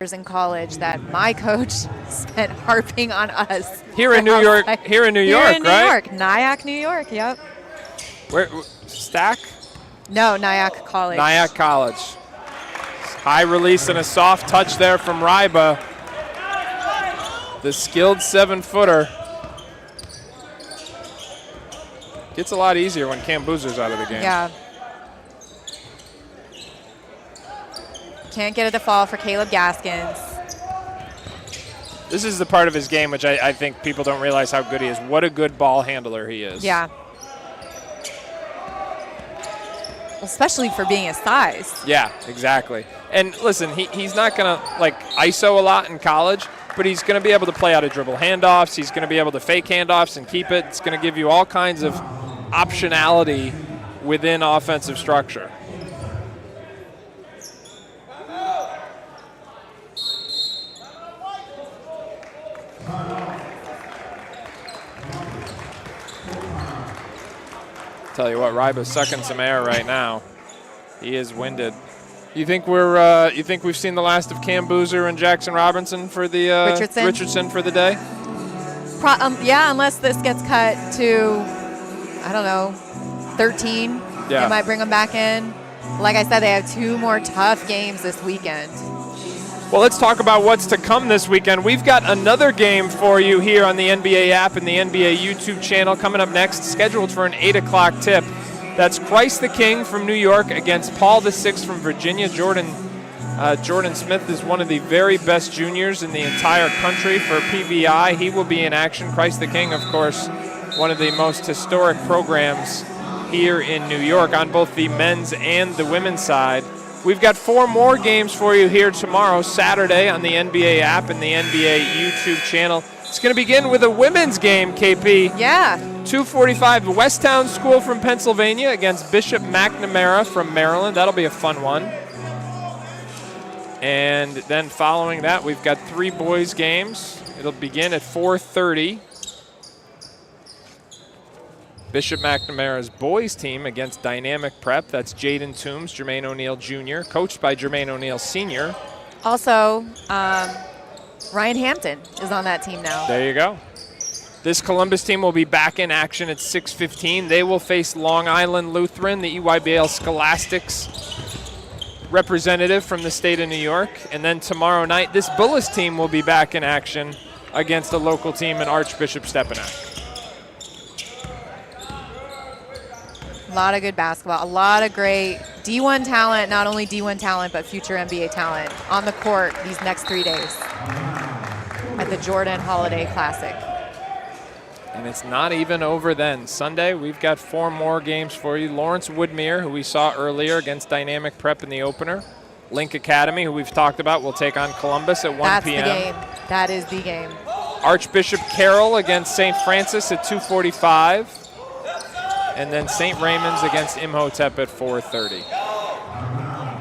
in college that my coach spent harping on us. Here in New York, right? Here in New York, Nyack, New York, yep. Where, Stack? No, Nyack College. Nyack College. High release and a soft touch there from Ryba. The skilled 7-footer. Gets a lot easier when Cam Boozer's out of the game. Yeah. Can't get it to fall for Caleb Gaskins. This is the part of his game which I think people don't realize how good he is. What a good ball handler he is. Yeah. Especially for being his size. Yeah, exactly. And listen, he's not going to like ISO a lot in college, but he's going to be able to play out of dribble handoffs. He's going to be able to fake handoffs and keep it. It's going to give you all kinds of optionality within offensive structure. Tell you what, Ryba's sucking some air right now. He is winded. You think we've seen the last of Cam Boozer and Jackson Robinson for the Richardson for the day? Yeah, unless this gets cut to, I don't know, 13. Yeah. They might bring them back in. Like I said, they have 2 more tough games this weekend. Well, let's talk about what's to come this weekend. We've got another game for you here on the NBA app and the NBA YouTube channel coming up next, scheduled for an 8 o'clock tip. That's Christ the King from New York against Paul VI from Virginia. Jordan Smith is one of the very best juniors in the entire country for PVI. He will be in action. Christ the King, of course, one of the most historic programs here in New York on both the men's and the women's side. We've got 4 more games for you here tomorrow, Saturday, on the NBA app and the NBA YouTube channel. It's going to begin with a women's game, KP. Yeah. 2:45, Westtown School from Pennsylvania against Bishop McNamara from Maryland. That'll be a fun one. And then following that, we've got 3 boys games. It'll begin at 4:30. Bishop McNamara's boys team against Dynamic Prep. That's Jaden Toombs, Jermaine O'Neal Jr., coached by Jermaine O'Neal Sr. Also, Ryan Hampton is on that team now. There you go. This Columbus team will be back in action at 6:15. They will face Long Island Lutheran, the EYBL Scholastics representative from the state of New York. And then tomorrow night, this Bullis team will be back in action against a local team in Archbishop Stepinac. A lot of good basketball, a lot of great D1 talent, not only D1 talent, but future NBA talent on the court these next 3 days at the Jordan Holiday Classic. And it's not even over then. Sunday, we've got 4 more games for you. Lawrence Woodmere, who we saw earlier against Dynamic Prep in the opener. Link Academy, who we've talked about, will take on Columbus at 1 p.m. That's the game. That is the game. Archbishop Carroll against St. Francis at 2:45. And then St. Raymond's against Imhotep at 4:30.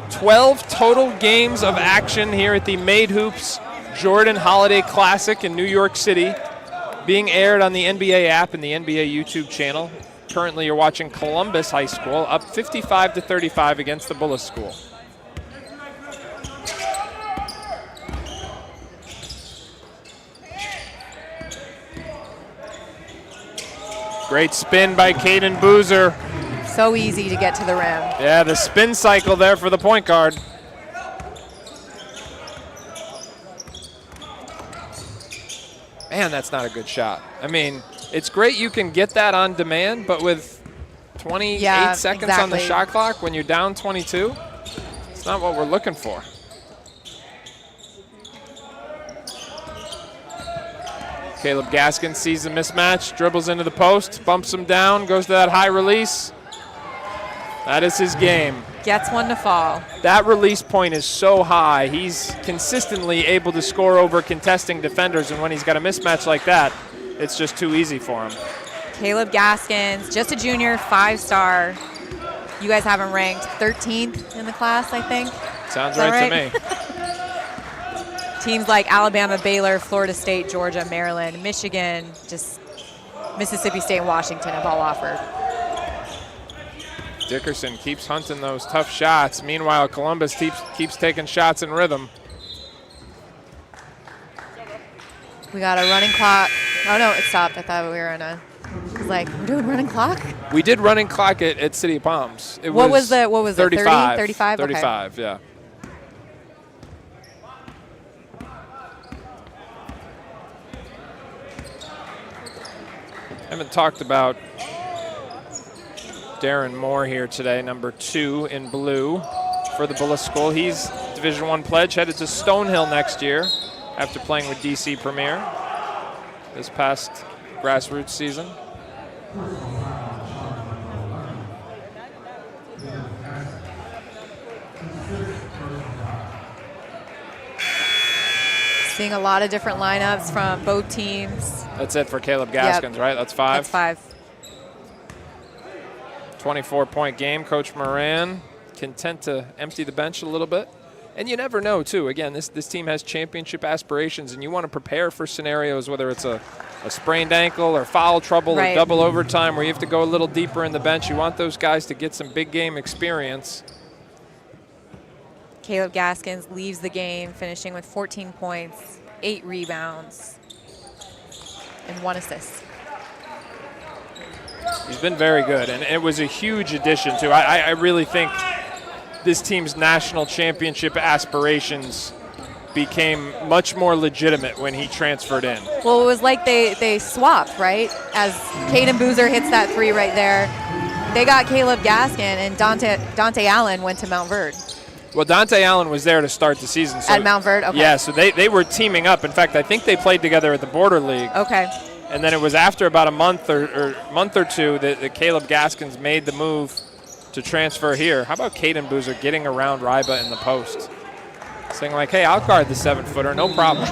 12 total games of action here at the Made Hoops Jordan Holiday Classic in New York City, being aired on the NBA app and the NBA YouTube channel. Currently, you're watching Columbus High School up 55-35 against the Bullis School. Great spin by Caden Boozer. So easy to get to the rim. Yeah, the spin cycle there for the point guard. Man, that's not a good shot. I mean, it's great you can get that on demand, but with 28 seconds on the shot clock when you're down 22, it's not what we're looking for. Caleb Gaskins sees the mismatch, dribbles into the post, bumps him down, goes to that high release. That is his game. Gets one to fall. That release point is so high. He's consistently able to score over contesting defenders, and when he's got a mismatch like that, it's just too easy for him. Caleb Gaskins, just a junior, 5-star. You guys have him ranked 13th in the class, I think. Sounds right to me. Teams like Alabama, Baylor, Florida State, Georgia, Maryland, Michigan, just Mississippi State and Washington have all offered. Dickerson keeps hunting those tough shots. Meanwhile, Columbus keeps taking shots in rhythm. We got a running clock. Oh, no, it stopped. I thought we were in a... I was like, we're doing running clock? We did running clock at City of Palms. What was it? 35. 35? 35, okay. Yeah. Haven't talked about Darren Moore here today, number 2 in blue for the Bullis School. He's Division I pledge, headed to Stonehill next year after playing with DC Premier this past grassroots season. Seeing a lot of different lineups from both teams. That's it for Caleb Gaskins, right? That's 5? That's 5. 24-point game. Coach Moran content to empty the bench a little bit. And you never know, too. Again, this team has championship aspirations, and you want to prepare for scenarios, whether it's a sprained ankle or foul trouble or double overtime where you have to go a little deeper in the bench. You want those guys to get some big game experience. Caleb Gaskins leaves the game finishing with 14 points, 8 rebounds, and 1 assist. He's been very good, and it was a huge addition, too. I really think this team's national championship aspirations became much more legitimate when he transferred in. Well, it was like they swapped, right? As Caden Boozer hits that 3 right there, they got Caleb Gaskin, and Dante Allen went to Mount Verde. Well, Dante Allen was there to start the season. So at Mount Verde? Okay. Yeah, so they were teaming up. In fact, I think they played together at the Border League. Okay. And then it was after about a month or two that Caleb Gaskins made the move to transfer here. How about Caden Boozer getting around Ryba in the post? Saying like, hey, I'll guard the 7-footer, no problem.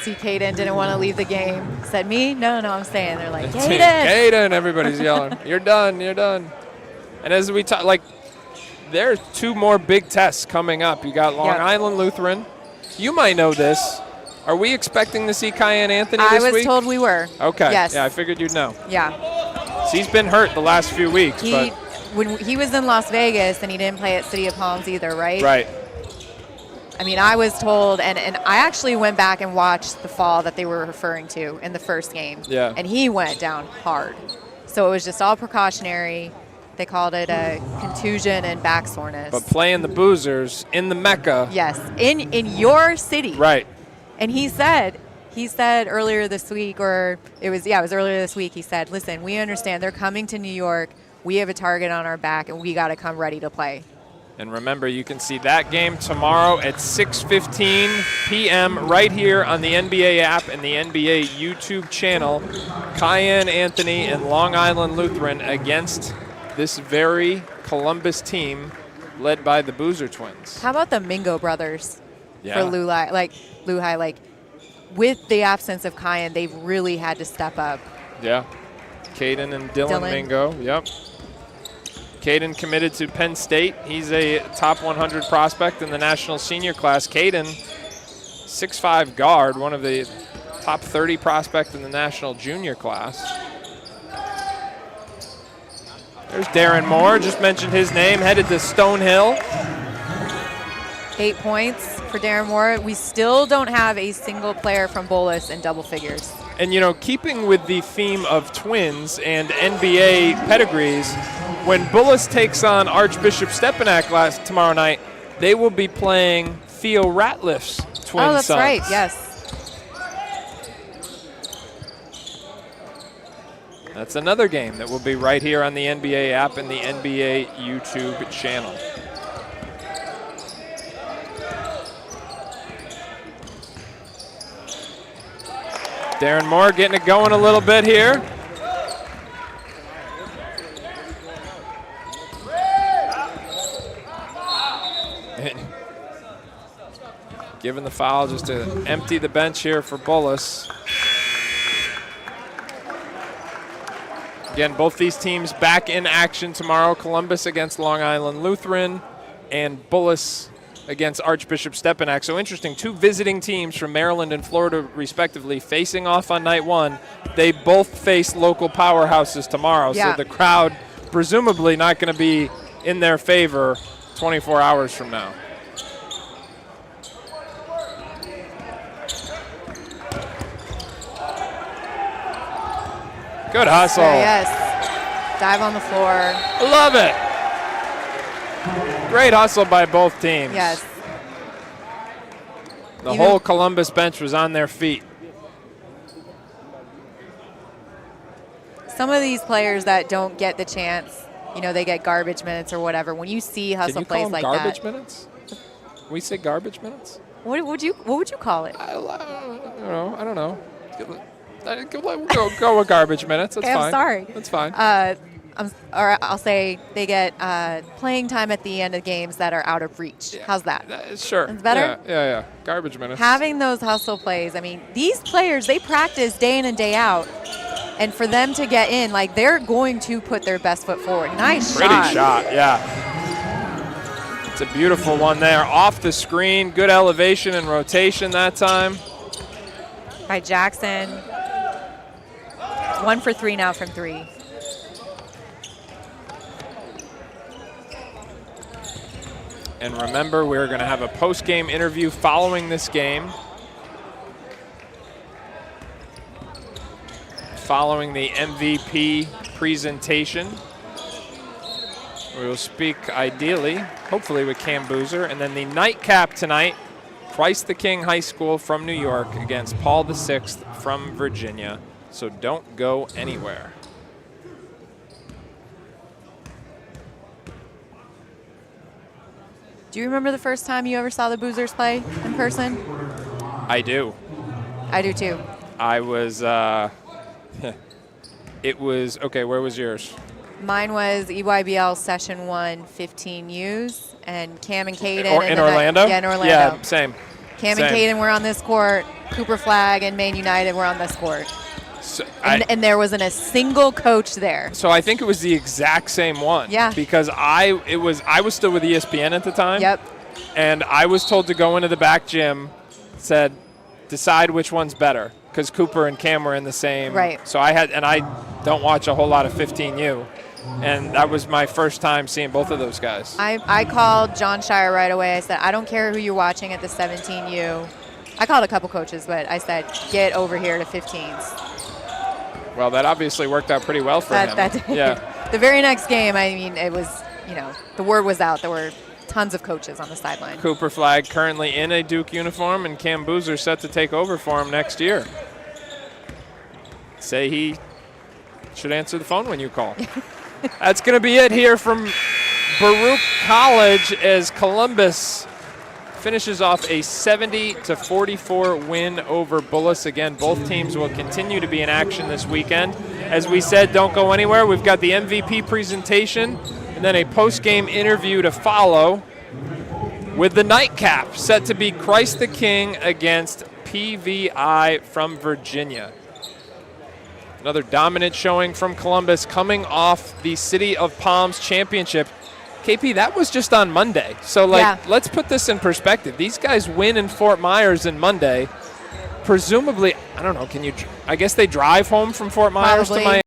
See, Caden didn't want to leave the game. Said, me? No, I'm staying. They're like, Caden! Caden, everybody's yelling. You're done, you're done. And as we talk, like, there are 2 more big tests coming up. You got Long Island Lutheran. You might know this. Are we expecting to see Kyan Anthony this week? I was told we were. Okay. Yes. Yeah, I figured you'd know. Yeah. So he's been hurt the last few weeks. When he was in Las Vegas, and he didn't play at City of Palms either, right? Right. I mean, I was told, and I actually went back and watched the fall that they were referring to in the first game. Yeah. And he went down hard. So it was just all precautionary. They called it a contusion and back soreness. But playing the Boozers in the Mecca. Yes, in your city. Right. And he said earlier this week, or it was earlier this week, he said, listen, we understand they're coming to New York. We have a target on our back, and we got to come ready to play. And remember, you can see that game tomorrow at 6:15 p.m. right here on the NBA app and the NBA YouTube channel. Kyan Anthony and Long Island Lutheran against this very Columbus team led by the Boozer twins. How about the Mingo brothers for Lehigh? Like, with the absence of Kyan, they've really had to step up. Yeah. Caden and Dylan Mingo. Yep. Caden committed to Penn State. He's a top 100 prospect in the national senior class. Caden, 6'5" guard, one of the top 30 prospects in the national junior class. There's Darren Moore, just mentioned his name, headed to Stonehill. 8 points for Darren Moore. We still don't have a single player from Bullis in double figures. And, you know, keeping with the theme of twins and NBA pedigrees, when Bullis takes on Archbishop Stepinac tomorrow night, they will be playing Theo Ratliff's twin sons. Oh, that's right, yes. That's another game that will be right here on the NBA app and the NBA YouTube channel. Darren Moore getting it going a little bit here. Given the foul just to empty the bench here for Bullis. Again, both these teams back in action tomorrow. Columbus against Long Island Lutheran and Bullis against Archbishop Stepinac. So interesting, 2 visiting teams from Maryland and Florida respectively facing off on night 1. They both face local powerhouses tomorrow. Yeah. So the crowd presumably not going to be in their favor 24 hours from now. Good hustle. Yes. Dive on the floor. Love it. Great hustle by both teams. Yes. The whole Columbus bench was on their feet. Some of these players that don't get the chance, they get garbage minutes or whatever. When you see hustle plays like garbage that. Minutes? We say garbage minutes? What would you call it? I don't know. We'll go with garbage minutes. That's Okay, fine. I'm sorry. That's fine. I'll say they get playing time at the end of games that are out of reach. How's that? Sure. That's better? Yeah. Garbage minutes. Having those hustle plays, I mean, these players, they practice day in and day out. And for them to get in, they're going to put their best foot forward. Nice Pretty shot. shot, yeah. It's a beautiful one there. Off the screen, good elevation and rotation that time. By Jackson. 1 for 3 now from 3. And remember, we're going to have a post-game interview following this game. Following the MVP presentation. We will speak ideally, hopefully with Cam Boozer. And then the nightcap tonight, Christ the King High School from New York against Paul VI from Virginia. So don't go anywhere. Do you remember the first time you ever saw the Boozers play in person? I do. I do too. I was, it was, okay, where was yours? Mine was EYBL Session 1 15Us, and Cam and Caden. In Orlando? Yeah, in Orlando. Yeah, same. Cam and Caden were on this court. Cooper Flag and Maine United were on this court. So and there wasn't a single coach there. So I think it was the exact same one. Yeah. Because I was still with ESPN at the time. Yep. And I was told to go into the back gym, said, decide which one's better. Because Cooper and Cam were in the same. Right. So I don't watch a whole lot of 15U. And that was my first time seeing both of those guys. I called John Shire right away. I said, I don't care who you're watching at the 17U. I called a couple coaches, but I said, get over here to 15s. Well, that obviously worked out pretty well for him. That did. Yeah. The very next game, I mean, it was, the word was out. There were tons of coaches on the sideline. Cooper Flag currently in a Duke uniform, and Cam Boozer set to take over for him next year. Say he should answer the phone when you call. That's going to be it here from Baruch College as Columbus finishes off a 70-44 win over Bullis. Again, both teams will continue to be in action this weekend. As we said, don't go anywhere. We've got the MVP presentation and then a post-game interview to follow with the nightcap set to be Christ the King against PVI from Virginia. Another dominant showing from Columbus coming off the City of Palms championship. KP, that was just on Monday. So, let's put this in perspective. These guys win in Fort Myers on Monday. Presumably, I don't know, I guess they drive home from Fort Myers to Miami?